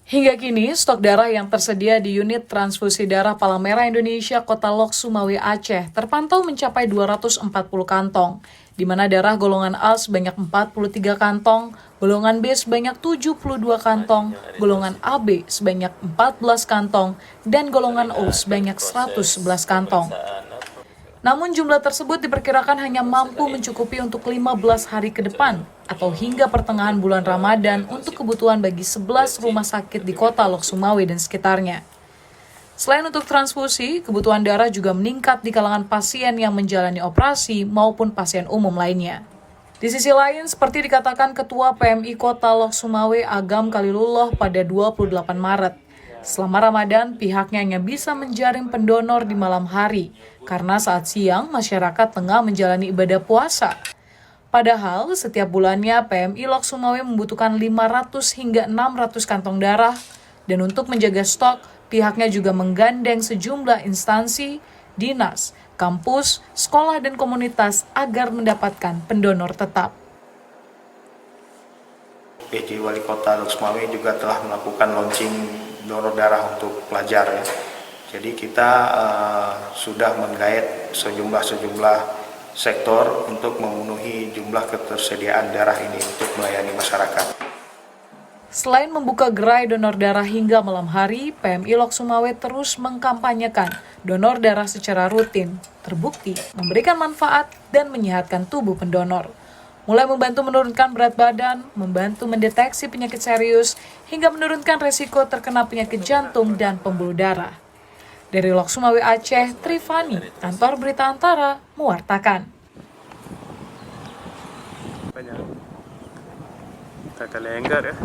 Hingga kini, stok darah yang tersedia di unit transfusi darah Palang Merah Indonesia Kota Lok Sumawe Aceh terpantau mencapai 240 kantong, di mana darah golongan A sebanyak 43 kantong, golongan B sebanyak 72 kantong, golongan AB sebanyak 14 kantong, dan golongan O sebanyak 111 kantong. Namun jumlah tersebut diperkirakan hanya mampu mencukupi untuk 15 hari ke depan atau hingga pertengahan bulan Ramadan untuk kebutuhan bagi 11 rumah sakit di kota Lok Sumawe dan sekitarnya. Selain untuk transfusi, kebutuhan darah juga meningkat di kalangan pasien yang menjalani operasi maupun pasien umum lainnya. Di sisi lain, seperti dikatakan Ketua PMI Kota Lok Sumawe Agam Khalilullah pada 28 Maret, selama Ramadan, pihaknya hanya bisa menjaring pendonor di malam hari, karena saat siang masyarakat tengah menjalani ibadah puasa. Padahal, setiap bulannya PMI Lok Sumawe membutuhkan 500 hingga 600 kantong darah, dan untuk menjaga stok, pihaknya juga menggandeng sejumlah instansi, dinas, kampus, sekolah, dan komunitas agar mendapatkan pendonor tetap. PJ Wali Kota Lok Sumawe juga telah melakukan launching donor darah untuk pelajar ya. Jadi kita sudah menggait sejumlah sektor untuk memenuhi jumlah ketersediaan darah ini untuk melayani masyarakat. Selain membuka gerai donor darah hingga malam hari, PMI Lok Sumawe terus mengkampanyekan donor darah secara rutin, terbukti memberikan manfaat dan menyehatkan tubuh pendonor. Mulai membantu menurunkan berat badan, membantu mendeteksi penyakit serius, hingga menurunkan resiko terkena penyakit jantung dan pembuluh darah. Dari Lok Sumawe Aceh, Trifani, Kantor Berita Antara, mewartakan. Banyak. Kita lenggar ya.